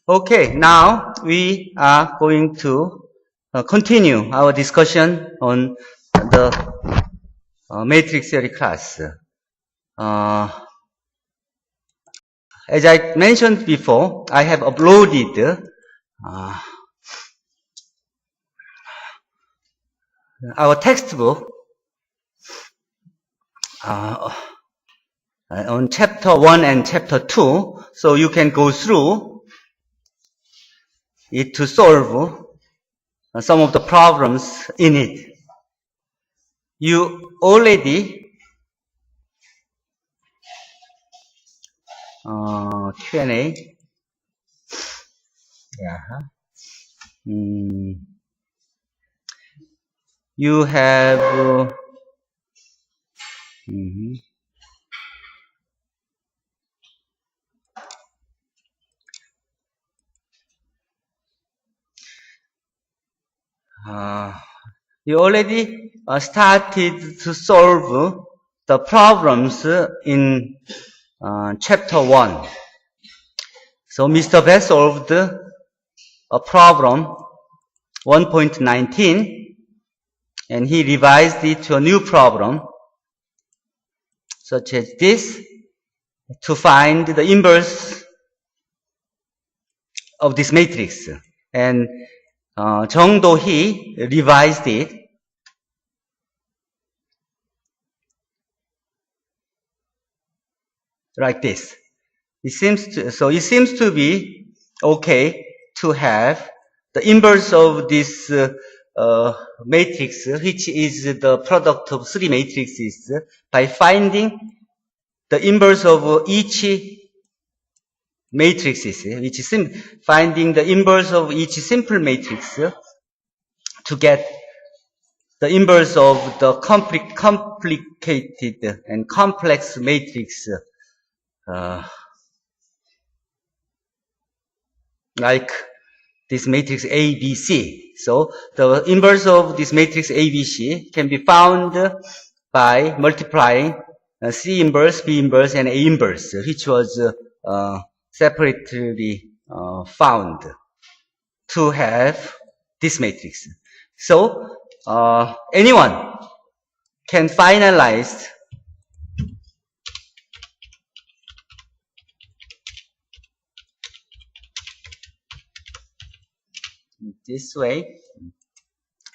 Okay, now we are going to continue our discussion on the matrix theory class. As I mentioned before, I have uploaded our textbook on chapter 1 and chapter 2, so you can go through it to solve some of the problems in it. You already Q&A. Yeah. You have you already started to solve the problems in chapter 1. So Mr. Best solved a problem 1.19 and he revised it to a new problem such as this to find the inverse of this matrix. And Jung Do-hee revised it like this. It seems to be okay to have the inverse of this matrix, which is the product of three matrices, by finding the inverse of each matrices, which is finding the inverse of each simple matrix to get the inverse of the complicated and complex matrix, like this matrix ABC. So the inverse of this matrix ABC can be found by multiplying C inverse, B inverse, and A inverse, which was separately found to have this matrix. So anyone can finalize this way,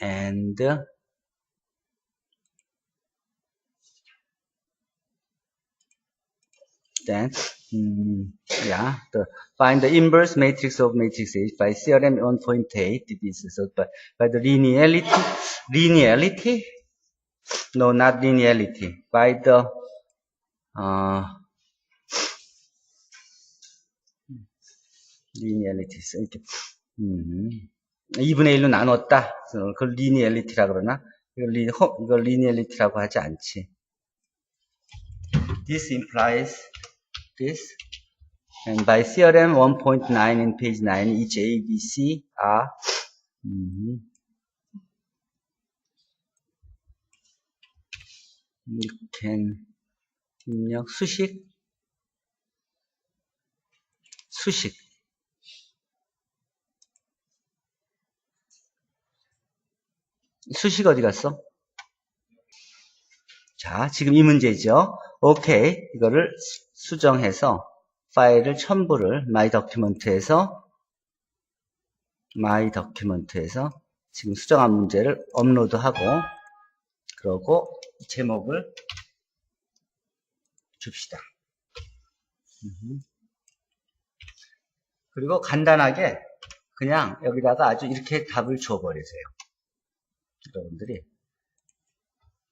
and then find the inverse matrix of matrix A by theorem 1.8. This is by the linearity. No, not linearity. By the linearity. 2분의 1로 나눴다. 그걸 linearity라고 그러나? 이걸 linearity라고 하지 않지. This implies this. And by theorem 1.9 in page 9, each A, B, C are you can 입력 수식. 수식 어디 갔어? 자, 지금 이 문제죠. 오케이. 이거를 수정해서 파일을 첨부를 마이 더큐먼트에서 지금 수정한 문제를 업로드하고 그러고 제목을 줍시다. 그리고 간단하게 그냥 여기다가 아주 이렇게 답을 줘버리세요. 여러분들이.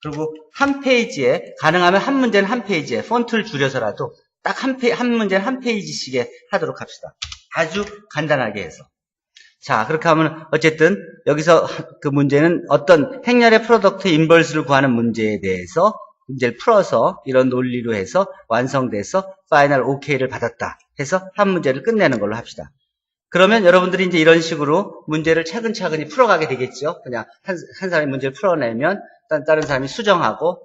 그리고 한 페이지에, 가능하면 한 문제는 한 페이지에 폰트를 줄여서라도 딱 한 문제는 한 페이지씩에 하도록 합시다. 아주 간단하게 해서. 자, 그렇게 하면 어쨌든 여기서 그 문제는 어떤 행렬의 프로덕트 인버스를 구하는 문제에 대해서 문제를 풀어서 이런 논리로 해서 완성돼서 파이널 OK를 받았다 해서 한 문제를 끝내는 걸로 합시다. 그러면 여러분들이 이제 이런 식으로 문제를 차근차근히 풀어가게 되겠죠. 그냥 한 사람이 문제를 풀어내면 다른 사람이 수정하고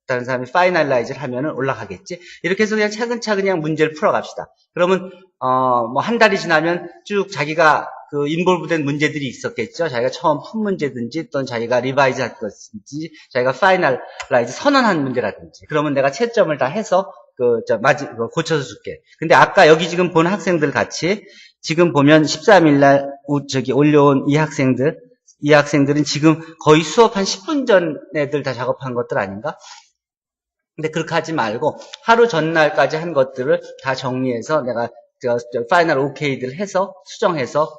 다른 사람이 파이널라이즈를 하면은 올라가겠지. 이렇게 해서 그냥 차근차근히 그냥 문제를 풀어갑시다. 그러면 뭐 한 달이 지나면 쭉 자기가 그 인볼브된 문제들이 있었겠죠. 자기가 처음 푼 문제든지 또는 자기가 리바이즈 할 것인지 자기가 파이널라이즈 선언한 문제라든지 그러면 내가 채점을 다 해서 고쳐서 줄게. 근데 아까 여기 지금 본 학생들 같이 지금 보면 13일날 올려온 이 학생들은 지금 거의 수업 한 10분 전 애들 다 작업한 것들 아닌가? 근데 그렇게 하지 말고 하루 전날까지 한 것들을 다 정리해서 내가 파이널 OK들 해서 수정해서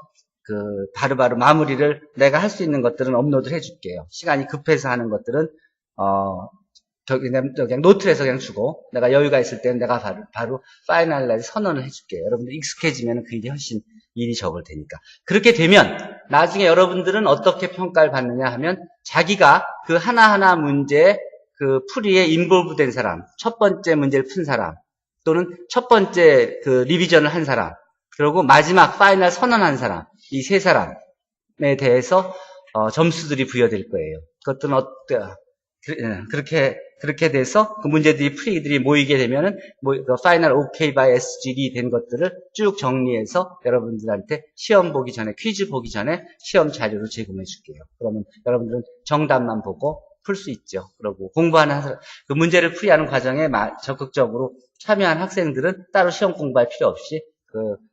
바로바로 마무리를 내가 할 수 있는 것들은 업로드를 해줄게요. 시간이 급해서 하는 것들은 그냥 노트에서 그냥 주고 내가 여유가 있을 때는 내가 바로 파이널라이즈 선언을 해줄게요. 여러분들 익숙해지면 그 일이 훨씬 일이 적을 테니까. 그렇게 되면 나중에 여러분들은 어떻게 평가를 받느냐 하면 자기가 그 하나하나 문제 그 풀이에 인볼브된 사람, 첫 번째 문제를 푼 사람, 또는 첫 번째 그 리비전을 한 사람, 그리고 마지막 파이널 선언한 사람, 이 세 사람에 대해서 점수들이 부여될 거예요. 그것들은 그렇게 돼서 그 문제들이 풀이들이 모이게 되면은 파이널 OK by SGD 된 것들을 쭉 정리해서 여러분들한테 시험 보기 전에 퀴즈 보기 전에 시험 자료로 제공해 줄게요. 그러면 여러분들은 정답만 보고 풀 수 있죠. 그리고 공부하는 그 문제를 풀이하는 과정에 적극적으로 참여한 학생들은 따로 시험 공부할 필요 없이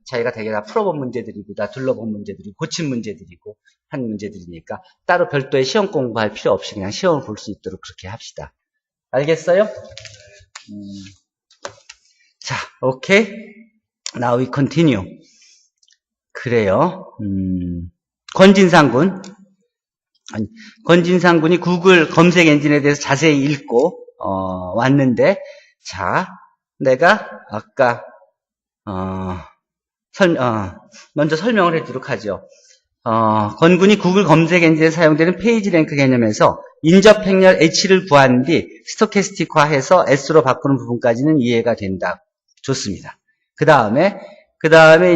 자기가 되게 다 풀어본 문제들이고 다 둘러본 문제들이고 고친 문제들이고 한 문제들이니까 따로 별도의 시험 공부할 필요 없이 그냥 시험을 볼 수 있도록 그렇게 합시다. 알겠어요? 자, 오케이. Now we continue. 그래요. 권진상 군이 구글 검색 엔진에 대해서 자세히 읽고 왔는데, 자, 내가 아까 먼저 설명을 해주도록 하죠. 권군이 구글 검색 엔진에 사용되는 페이지 랭크 개념에서 인접 행렬 H를 구한 뒤 스토캐스틱화해서 S로 바꾸는 부분까지는 이해가 된다. 좋습니다. 그 다음에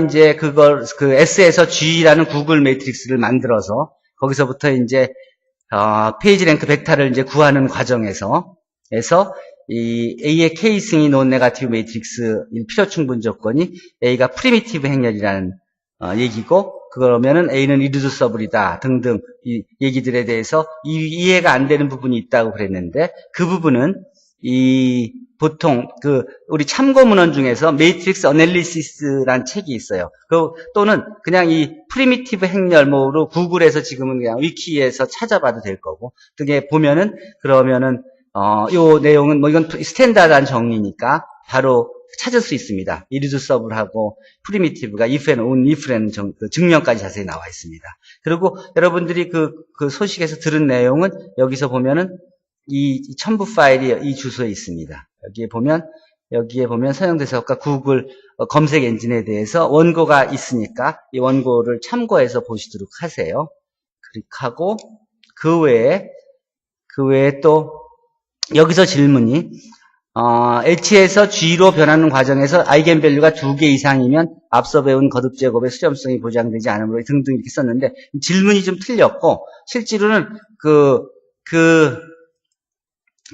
이제 그 S에서 G라는 구글 매트릭스를 만들어서 거기서부터 이제 페이지 랭크 벡터를 이제 구하는 과정에서 이 A의 K승이 논 네거티브 매트릭스 필요 충분 조건이 A가 프리미티브 행렬이라는 얘기고 그러면은 A는 이르듀서블이다 등등 이 얘기들에 대해서 이해가 안 되는 부분이 있다고 그랬는데 그 부분은 보통 우리 참고 문헌 중에서 매트릭스 어널리시스라는 책이 있어요. 또는 그냥 이 프리미티브 행렬로 구글에서 지금은 그냥 위키에서 찾아봐도 될 거고 등에 보면은 그러면은 요 내용은 이건 스탠다드한 정리니까 바로 찾을 수 있습니다. 이르듀서블하고 프리미티브가 if and only if라는 증명까지 자세히 나와 있습니다. 그리고 여러분들이 그 소식에서 들은 내용은 여기서 보면은 이 첨부 파일이 이 주소에 있습니다. 여기에 보면 서영대사업과 구글 검색 엔진에 대해서 원고가 있으니까 이 원고를 참고해서 보시도록 하세요. 클릭하고 그 외에 또 여기서 질문이 H에서 G로 변하는 과정에서 아이겐밸류가 2개 이상이면 앞서 배운 거듭 제곱의 수렴성이 보장되지 않으므로 등등 이렇게 썼는데 질문이 좀 틀렸고 실제로는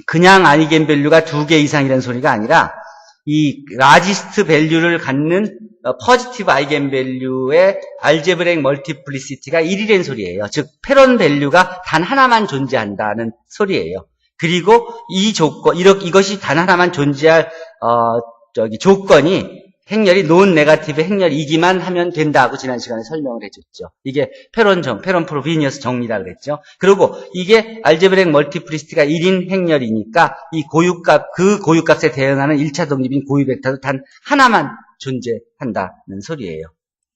그냥 아이겐밸류가 2개 이상이라는 소리가 아니라 이 라지스트 밸류를 갖는 포지티브 아이겐밸류의 알제브레익 멀티플리시티가 1이라는 소리예요. 즉 패런 밸류가 단 하나만 존재한다는 소리예요. 그리고 이 조건, 이것이 단 하나만 존재할, 조건이 행렬이 논 네거티브 행렬이기만 하면 된다고 지난 시간에 설명을 해줬죠. 이게 패런 프로비니어스 정리라고 그랬죠. 그리고 이게 알제브레익 멀티플리시티가 1인 행렬이니까 그 고유값에 대응하는 1차 독립인 고유 벡터도 단 하나만 존재한다는 소리예요.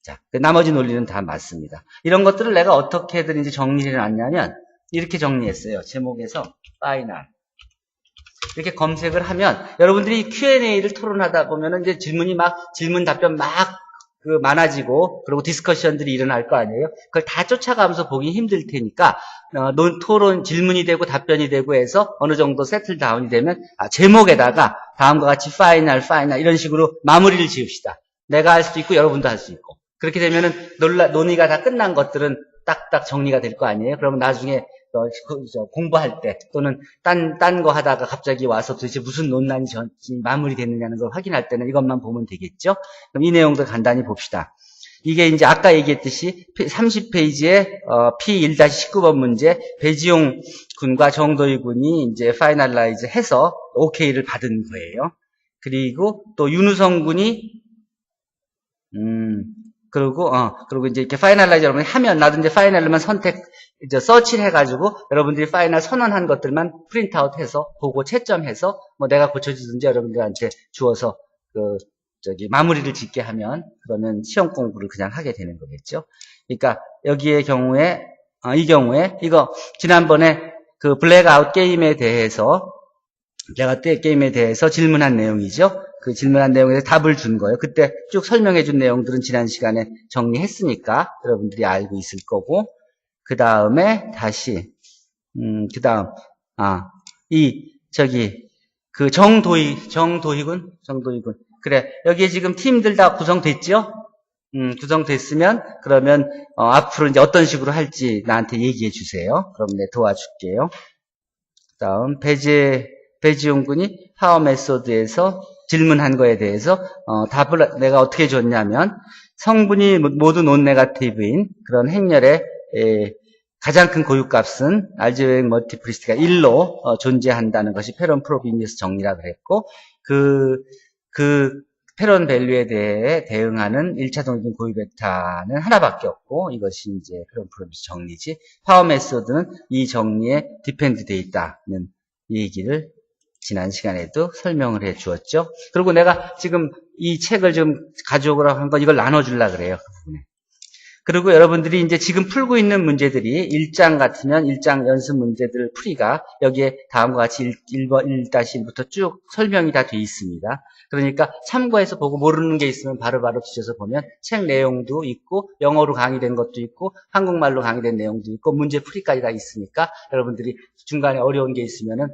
자, 나머지 논리는 다 맞습니다. 이런 것들을 내가 어떻게든 이제 정리를 해놨냐면, 이렇게 정리했어요. 제목에서 파이널 이렇게 검색을 하면 여러분들이 Q&A를 토론하다 보면은 이제 질문 답변 많아지고 그리고 디스커션들이 일어날 거 아니에요. 그걸 다 쫓아가면서 보기 힘들 테니까 토론 질문이 되고 답변이 되고 해서 어느 정도 세틀 다운이 되면 제목에다가 다음과 같이 파이널 이런 식으로 마무리를 지읍시다. 내가 할 수도 있고 여러분도 할 수 있고 그렇게 되면은 논의가 다 끝난 것들은 딱딱 정리가 될 거 아니에요. 그러면 나중에 공부할 때 또는 딴 거 하다가 갑자기 와서 도대체 무슨 논란이 마무리됐느냐는 걸 확인할 때는 이것만 보면 되겠죠. 그럼 이 내용도 간단히 봅시다. 이게 이제 아까 얘기했듯이 30페이지에 P1-19번 문제 배지용 군과 정도희 군이 이제 파이널라이즈 해서 OK를 받은 거예요. 그리고 또 윤우성 군이 그리고 이제 이렇게 파이널라이즈 여러분이 하면 나도 이제 파이널만 이제 서치를 해가지고 여러분들이 파이널 선언한 것들만 프린트아웃 해서 보고 채점해서 뭐 내가 고쳐주든지 여러분들한테 주어서 마무리를 짓게 하면 그러면 시험 공부를 그냥 하게 되는 거겠죠. 그러니까 여기의 경우에 이거 지난번에 그 블랙아웃 게임에 대해서 질문한 내용이죠. 그 질문한 내용에서 답을 준 거예요. 그때 쭉 설명해 준 내용들은 지난 시간에 정리했으니까 여러분들이 알고 있을 거고, 그 다음에 다시 정도희군. 그래, 여기에 지금 팀들 다 구성됐죠? 구성됐으면, 그러면, 앞으로 이제 어떤 식으로 할지 나한테 얘기해 주세요. 그럼 내가 도와줄게요. 그 다음, 배지용 군이 파워 메소드에서 질문한 거에 대해서, 답을 내가 어떻게 줬냐면, 성분이 모두 논네가티브인 그런 행렬의, 가장 큰 고유값은 알제브릭 멀티플리시티가 1로 존재한다는 것이 페론 프로비니어스 정리라 그랬고, 그 페론 밸류에 대해 대응하는 1차 동기인 고유 베타는 하나밖에 없고, 이것이 이제 페론 프로비니어스 정리지. 파워 메소드는 이 정리에 디펜드 되어 있다는 얘기를 지난 시간에도 설명을 해 주었죠. 그리고 내가 지금 이 책을 좀 가져오라고 한 건 이걸 나눠주려고 그래요. 그 부분에. 그리고 여러분들이 이제 지금 풀고 있는 문제들이 1장 같으면 1장 연습 문제들 풀이가 여기에 다음과 같이 1-1부터 쭉 설명이 다 돼 있습니다. 그러니까 참고해서 보고 모르는 게 있으면 바로바로 뒤져서 보면 책 내용도 있고 영어로 강의된 것도 있고 한국말로 강의된 내용도 있고 문제 풀이까지 다 있으니까 여러분들이 중간에 어려운 게 있으면은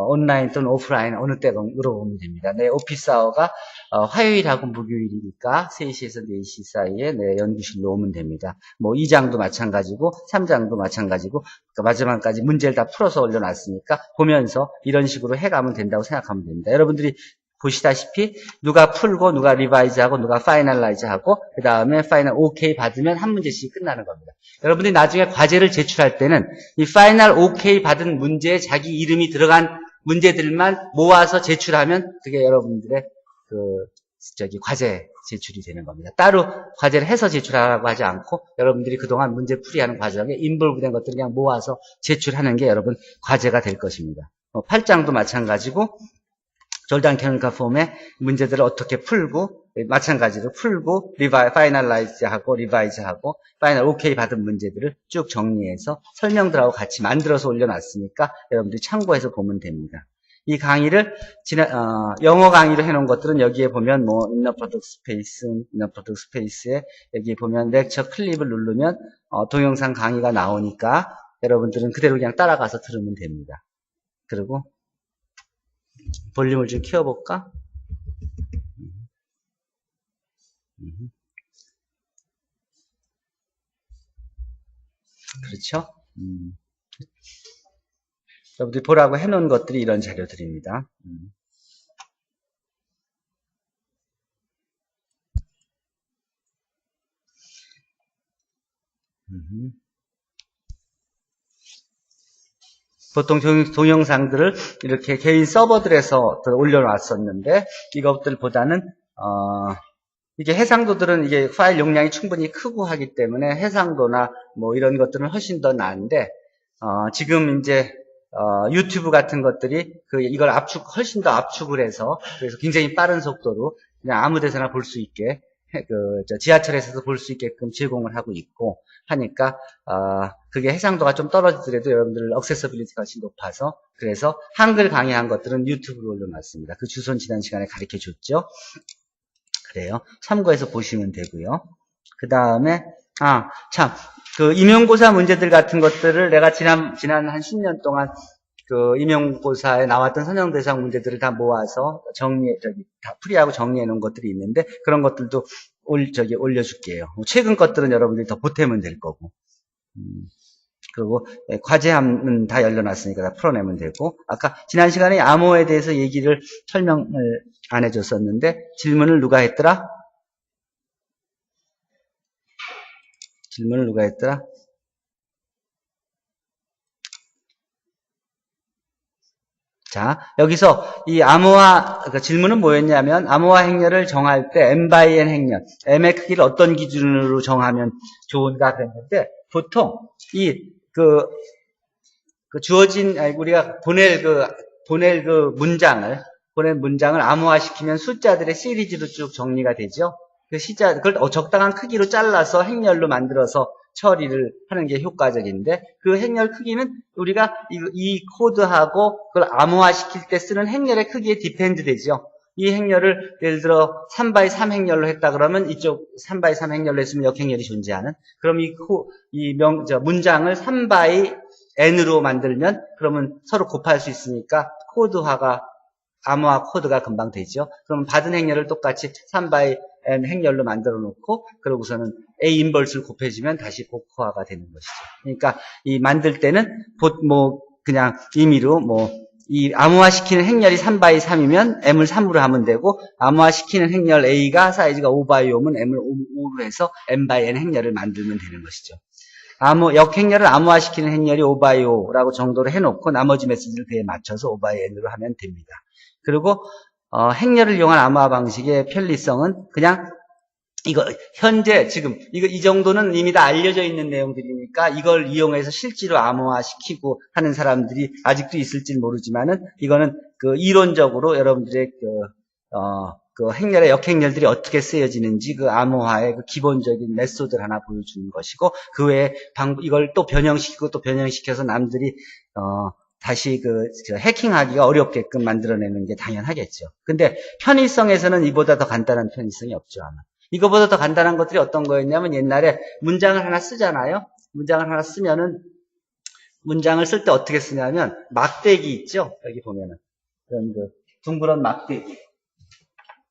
온라인 또는 오프라인 어느 때 물어보면 됩니다. 내 오피스 아워가 화요일하고 목요일이니까 3시에서 4시 사이에 내 연구실로 오면 됩니다. 뭐 2장도 마찬가지고 3장도 마찬가지고 그러니까 마지막까지 문제를 다 풀어서 올려놨으니까 보면서 이런 식으로 해가면 된다고 생각하면 됩니다. 여러분들이 보시다시피 누가 풀고 누가 리바이즈하고 누가 파이널라이즈하고 그 다음에 파이널 OK 받으면 한 문제씩 끝나는 겁니다. 여러분들이 나중에 과제를 제출할 때는 이 파이널 OK 받은 문제에 자기 이름이 들어간 문제들만 모아서 제출하면 그게 여러분들의 과제 제출이 되는 겁니다. 따로 과제를 해서 제출하라고 하지 않고 여러분들이 그동안 문제 풀이하는 과정에 인볼브된 것들을 그냥 모아서 제출하는 게 여러분 과제가 될 것입니다. 8장도 마찬가지고 졸단 캐논카 폼의 문제들을 어떻게 풀고 마찬가지로 풀고 파이널라이즈하고 리바이즈하고 파이널 OK 받은 문제들을 쭉 정리해서 설명들하고 같이 만들어서 올려놨으니까 여러분들이 참고해서 보면 됩니다. 이 강의를 영어 강의로 해놓은 것들은 여기에 보면 뭐 인너 프로덕트 스페이스에 여기 보면 렉처 클립을 누르면 동영상 강의가 나오니까 여러분들은 그대로 그냥 따라가서 들으면 됩니다. 그리고 볼륨을 좀 키워볼까? 그렇죠? 여러분들이 보라고 해놓은 것들이 이런 자료들입니다. 보통 동영상들을 이렇게 개인 서버들에서 올려놨었는데 이것들보다는 이게 해상도들은 이게 파일 용량이 충분히 크고 하기 때문에 해상도나 뭐 이런 것들은 훨씬 더 나은데 지금 이제 유튜브 같은 것들이 이걸 훨씬 더 압축을 해서 그래서 굉장히 빠른 속도로 그냥 아무 데서나 볼 수 있게 지하철에서도 볼 수 있게끔 제공을 하고 있고 하니까 그게 해상도가 좀 떨어지더라도 여러분들 액세서빌리티가 훨씬 높아서 그래서 한글 강의한 것들은 유튜브로 올려놨습니다. 그 주소는 지난 시간에 가르쳐 줬죠. 그래요. 참고해서 보시면 되고요. 그 다음에 임용고사 문제들 같은 것들을 내가 지난 한 10년 동안 임용고사에 나왔던 선정대상 문제들을 다 모아서 다 풀이하고 정리해 놓은 것들이 있는데 그런 것들도 올려줄게요. 최근 것들은 여러분들이 더 보태면 될 거고. 그리고 과제함은 다 열려놨으니까 다 풀어내면 되고, 아까 지난 시간에 암호에 대해서 설명을 안 해줬었는데 질문을 누가 했더라? 자, 여기서 이 암호화, 그러니까 질문은 뭐였냐면, 암호화 행렬을 정할 때 m/n 행렬, m의 크기를 어떤 기준으로 정하면 좋은가 그랬는데, 보통 주어진, 우리가 보낼 문장을 암호화시키면 숫자들의 시리즈로 쭉 정리가 되죠. 그걸 적당한 크기로 잘라서 행렬로 만들어서 처리를 하는 게 효과적인데, 그 행렬 크기는 우리가 이 코드하고 그걸 암호화시킬 때 쓰는 행렬의 크기에 디펜드 되죠. 이 행렬을 예를 들어 3x3 행렬로 했다 그러면 이쪽 3x3 행렬로 했으면 역행렬이 존재하는, 그럼 문장을 3xn으로 만들면 그러면 서로 곱할 수 있으니까 암호화 코드가 금방 되죠. 그러면 받은 행렬을 똑같이 3xn 행렬로 만들어 놓고, 그러고서는 A 인버스를 곱해주면 다시 복호화가 되는 것이죠. 그러니까 만들 때는 그냥 임의로 이 암호화시키는 행렬이 3x3이면 m을 3으로 하면 되고, 암호화시키는 행렬 A가 사이즈가 5x5면 m을 5로 해서 m/n 행렬을 만들면 되는 것이죠. 역행렬을 암호화시키는 행렬이 5x5라고 정도로 해놓고 나머지 메시지를 그에 맞춰서 5xn으로 하면 됩니다. 그리고 행렬을 이용한 암호화 방식의 편리성은 그냥 현재 지금 이 정도는 이미 다 알려져 있는 내용들이니까 이걸 이용해서 실제로 암호화시키고 하는 사람들이 아직도 있을지 모르지만은, 이거는 이론적으로 여러분들의 행렬의 역행렬들이 어떻게 쓰여지는지 암호화의 기본적인 메소드를 하나 보여주는 것이고, 그 외에 이걸 또 변형시켜서 남들이 다시 해킹하기가 어렵게끔 만들어내는 게 당연하겠죠. 근데 편의성에서는 이보다 더 간단한 편의성이 없죠, 아마. 이거보다 더 간단한 것들이 어떤 거였냐면, 옛날에 문장을 하나 쓰잖아요. 문장을 하나 쓰면은, 문장을 쓸 때 어떻게 쓰냐면, 막대기 있죠? 여기 보면은. 이런 둥그런 막대기.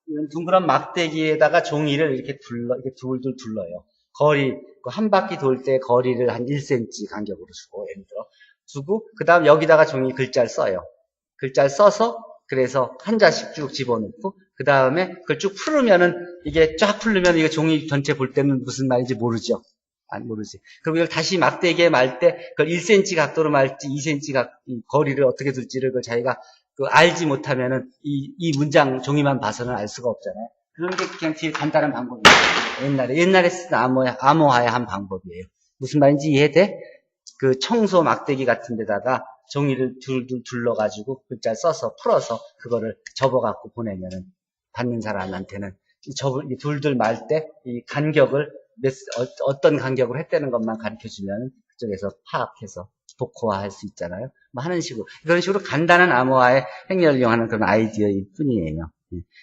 이런 둥그런 막대기에다가 종이를 이렇게 둘둘 둘러요. 한 바퀴 돌 때 거리를 한 1cm 간격으로 주고, 그 다음 여기다가 글자를 써요. 글자를 써서, 그래서 한 자씩 쭉 집어넣고, 그 다음에 그걸 쭉 풀으면은, 이게 쫙 풀리면 이거 종이 전체 볼 때는 무슨 말인지 모르죠. 모르지. 그리고 이걸 다시 막대기에 말 때, 그걸 1cm 각도로 말지, 2cm 거리를 어떻게 둘지를 자기가 알지 못하면은, 이 문장 종이만 봐서는 알 수가 없잖아요. 그런 게 그냥 제일 간단한 방법이에요. 옛날에 쓰던 암호화의 한 방법이에요. 무슨 말인지 이해돼? 청소 막대기 같은 데다가 종이를 둘둘 둘러가지고 글자를 써서 풀어서 그거를 접어갖고 보내면은 받는 사람한테는 둘둘 말 때 이 간격을 어떤 간격으로 했다는 것만 가르쳐주면 그쪽에서 파악해서 복호화할 수 있잖아요. 하는 식으로, 그런 식으로 간단한 암호화의 행렬을 이용하는 그런 아이디어일 뿐이에요.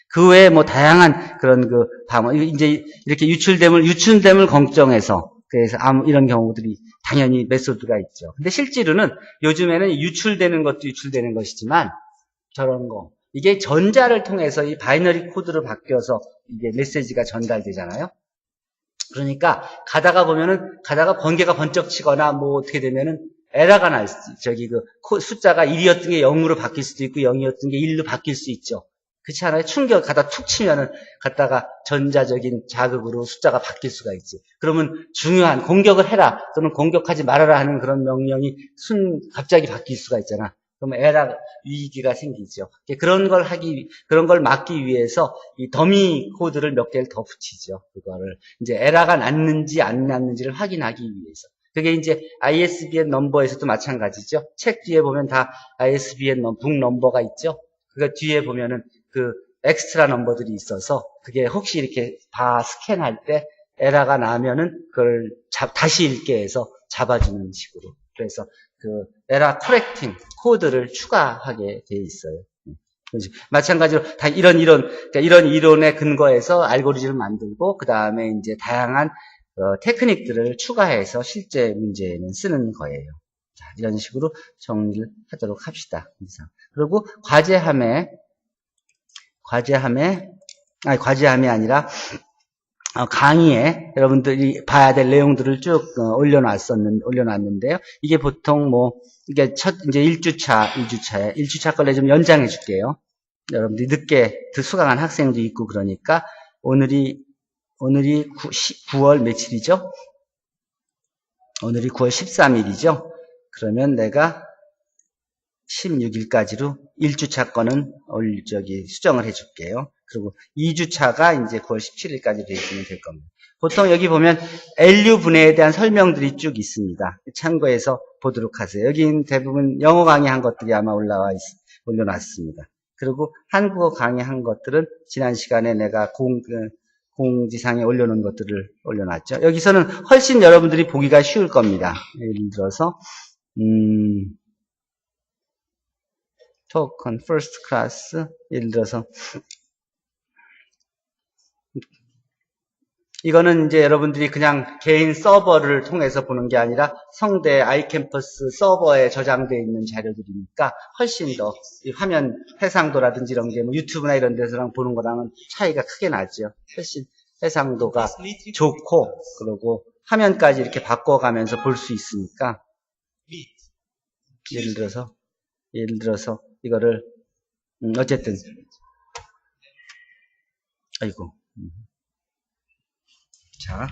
그 외에 다양한 그런 방어, 이제 이렇게 유출됨을 걱정해서, 그래서 이런 경우들이 당연히 메소드가 있죠. 근데 실제로는 요즘에는 유출되는 것도 유출되는 것이지만, 저런 거, 이게 전자를 통해서 이 바이너리 코드로 바뀌어서 이게 메시지가 전달되잖아요. 그러니까 가다가 번개가 번쩍 치거나 어떻게 되면은 에러가 날 수, 숫자가 1이었던 게 0으로 바뀔 수도 있고 0이었던 게 1로 바뀔 수 있죠. 그렇지 않아요? 가다 툭 치면은 갔다가 전자적인 자극으로 숫자가 바뀔 수가 있지. 그러면 중요한 공격을 해라 또는 공격하지 말아라 하는 그런 명령이 갑자기 바뀔 수가 있잖아. 그러면 위기가 생기죠. 그런 걸 막기 위해서 이 더미 코드를 몇 개를 더 붙이죠. 그거를 이제 에러가 났는지 안 났는지를 확인하기 위해서. 그게 이제 ISBN 넘버에서도 마찬가지죠. 책 뒤에 보면 다 ISBN 북 넘버가 있죠. 그 뒤에 보면은 엑스트라 넘버들이 있어서, 그게 혹시 이렇게 스캔할 때 에러가 나면은 그걸 다시 읽게 해서 잡아주는 식으로. 그래서 에러 커렉팅 코드를 추가하게 돼 있어요. 마찬가지로 이런 이론에 근거해서 알고리즘을 만들고, 그 다음에 이제 다양한 테크닉들을 추가해서 실제 문제에는 쓰는 거예요. 자, 이런 식으로 정리를 하도록 합시다. 그리고 과제함이 아니라 강의에 여러분들이 봐야 될 내용들을 쭉 올려놨는데요. 이게 보통 이게 이제 1주차, 2주차에 1주차 걸로 좀 연장해 줄게요. 여러분들이 늦게 수강한 학생도 있고 그러니까 오늘이 9월 며칠이죠? 오늘이 9월 13일이죠? 그러면 내가 16일까지로 1주차 거는 수정을 해 줄게요. 그리고 2주차가 이제 9월 17일까지 되시면 될 겁니다. 보통 여기 보면 LU 분해에 대한 설명들이 쭉 있습니다. 참고해서 보도록 하세요. 여기는 대부분 영어 강의한 것들이 아마 올려놨습니다. 그리고 한국어 강의한 것들은 지난 시간에 내가 공지상에 올려놓은 것들을 올려놨죠. 여기서는 훨씬 여러분들이 보기가 쉬울 겁니다. 예를 들어서 토큰 퍼스트 클래스 예를 들어서 이거는 이제 여러분들이 그냥 개인 서버를 통해서 보는 게 아니라 성대 아이캠퍼스 서버에 저장되어 있는 자료들이니까 훨씬 더 이 화면 해상도라든지 이런 게 유튜브나 이런 데서랑 보는 거랑은 차이가 크게 나죠. 훨씬 해상도가 좋고 그리고 화면까지 이렇게 바꿔가면서 볼 수 있으니까 예를 들어서 이거를 어쨌든 아이고 자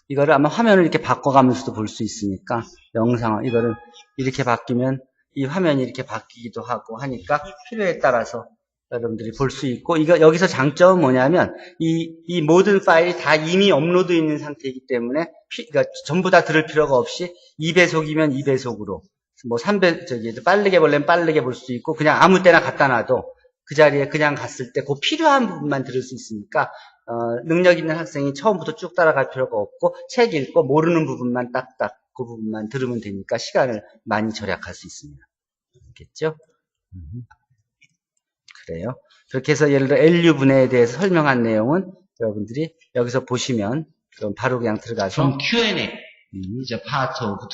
이거를 아마 화면을 이렇게 바꿔가면서도 볼 수 있으니까 영상 이거를 이렇게 바뀌면 이 화면이 이렇게 바뀌기도 하고 하니까 필요에 따라서 여러분들이 볼 수 있고 여기서 장점은 뭐냐면 이 모든 파일이 다 이미 업로드 있는 상태이기 때문에 그러니까 전부 다 들을 필요가 없이 2배속이면 2배속으로 3배 빠르게 보려면 빠르게 볼 수 있고 그냥 아무 때나 갖다 놔도 그 자리에 그냥 갔을 때 그 필요한 부분만 들을 수 있으니까 능력 있는 학생이 처음부터 쭉 따라갈 필요가 없고 책 읽고 모르는 부분만 딱딱 그 부분만 들으면 되니까 시간을 많이 절약할 수 있습니다. 알겠죠? 그래요. 그렇게 해서 예를 들어 LU 분해에 대해서 설명한 내용은 여러분들이 여기서 보시면 그럼 바로 그냥 들어가서 From Q&A is a part of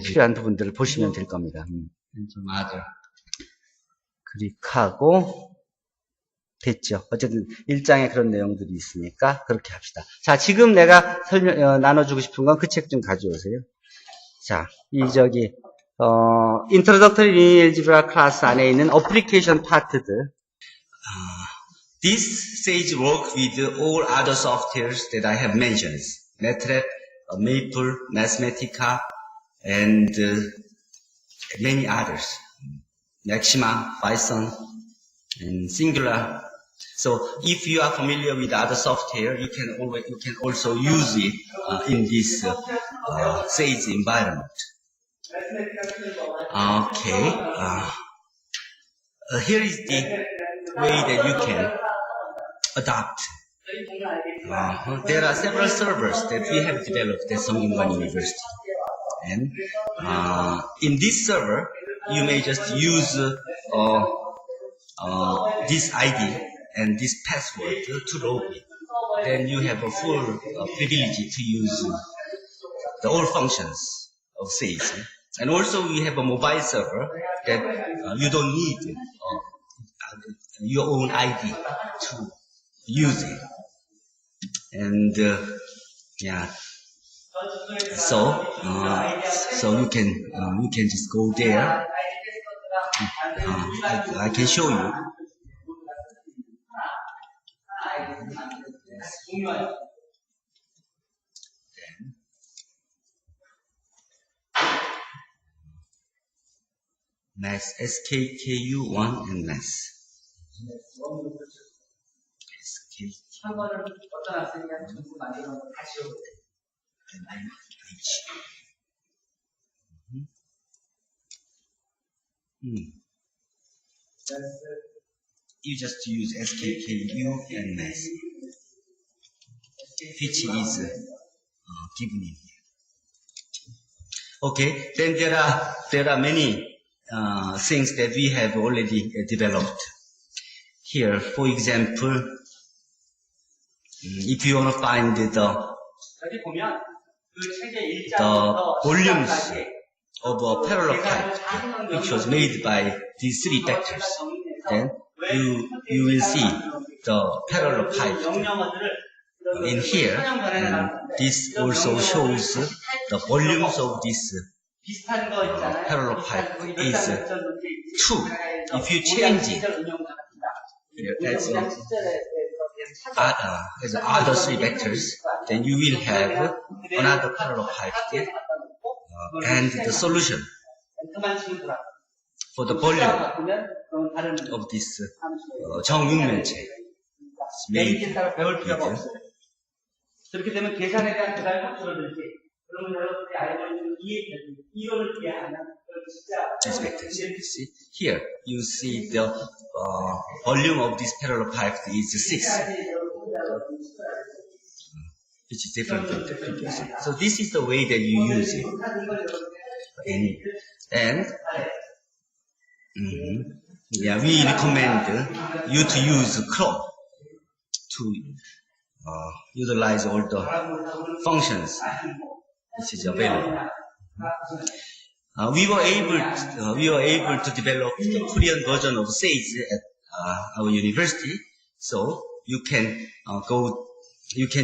필요한 부분들을 보시면 될 겁니다. and some other. 클릭하고 됐죠. 어쨌든 1장에 그런 내용들이 있으니까 그렇게 합시다. 자, 지금 내가 나눠주고 싶은 건 그 책 좀 가져오세요. 자, Introductory Linear Algebra 클래스 안에 있는 어플리케이션 파트들. This sage work with all other softwares that I have mentioned. MATLAB, Maple, Mathematica, and many others. Maxima, Python, and Singular. So if you are familiar with other software, you can also use it in this sage environment. Okay. Here is the way that you can adapt. There are several servers that we have developed at Songyungan University. And in this server, you may just use this ID and this password to log in. Then you have a full privilege to use all functions of Sage. And also we have a mobile server that you don't need your own ID to use it. And so you can just go there. I can show you. Mass, SKKU1 and Mass. You just use SKKU and Mass, which is given in here. Okay, then there are many things that we have already developed. Here, for example, if you want to find the volumes of a parallel pipe, which was made by these three vectors, then you will see the parallel pipe. In here, this also shows the volumes of this parallel pipe is 2. If you change it as other 3 vectors, then you will have another parallel pipe there. And the solution for the volume of this 정육면체 is made with 그렇게 되면 계산에 대한 대단히 확실을 들지. 그러면 여러분들이 알고 있는 이론을 이해하면 these vectors. You see here, you see the volume of this parallel pipe is 6, which is different from the previous one. So this is the way that you use it. And yeah, we recommend you to use Chrome to utilize all the functions which is available. We were able to develop the Korean version of Sage at our university, so you can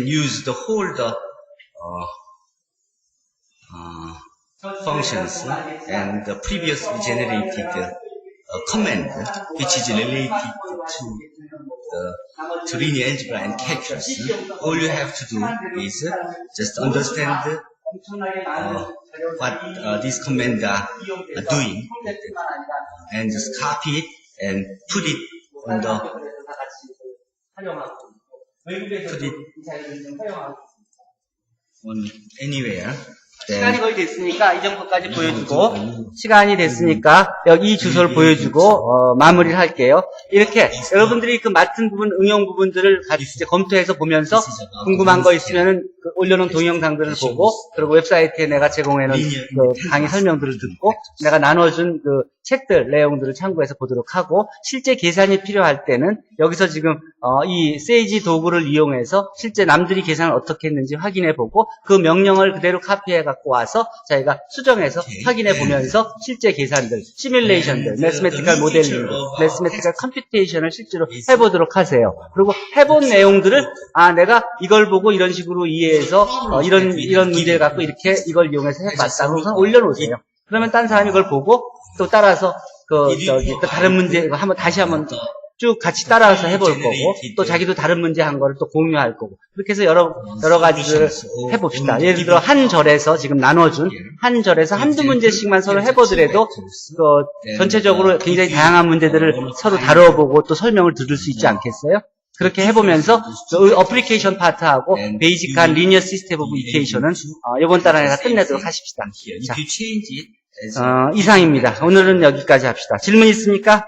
use the whole functions and the previously generated command which is related to linear algebra and calculus. All you have to do is just understand what these commands are doing and just copy it and put it on anywhere. 시간이 거의 됐으니까 이 정도까지 보여주고, 시간이 됐으니까 여기 이 주소를 보여주고 마무리를 할게요. 이렇게 여러분들이 그 맡은 부분, 응용 부분들을 같이 이제 검토해서 보면서 궁금한 거 있으면은 그 올려놓은 동영상들을 보고, 그리고 웹사이트에 내가 제공해놓은 그 강의 설명들을 듣고, 내가 나눠준 그 책들 내용들을 참고해서 보도록 하고, 실제 계산이 필요할 때는 여기서 지금 이 세이지 도구를 이용해서 실제 남들이 계산을 어떻게 했는지 확인해 보고, 그 명령을 그대로 카피해 갖고 와서 저희가 수정해서 확인해 보면서 실제 계산들, 시뮬레이션들, 매스매티컬 모델링, 매스매티컬 컴퓨테이션을 실제로 해보도록 하세요. 그리고 해본 내용들을 내가 이걸 보고 이런 식으로 이해해서 이런 문제를 갖고 이렇게 이걸 이용해서 해봤다. 그래서 올려놓으세요. 그러면 딴 사람이 이걸 보고 또 따라서 또 다른 문제 다시 한번 쭉 같이 따라서 해볼 거고, 또 자기도 다른 문제 한 거를 또 공유할 거고, 그렇게 해서 여러 가지를 해봅시다. 예를 들어 한 절에서 지금 나눠준 한 절에서 한두 문제씩만 서로 해보더라도 전체적으로 굉장히 다양한 문제들을 서로 다뤄보고 또 설명을 들을 수 있지 않겠어요? 그렇게 해보면서 어플리케이션 파트하고 베이직한 리니어 시스템 오브 이케이션은 이번 달 안에 다 끝내도록 하십시다. 자, 이상입니다. 오늘은 여기까지 합시다. 질문 있습니까?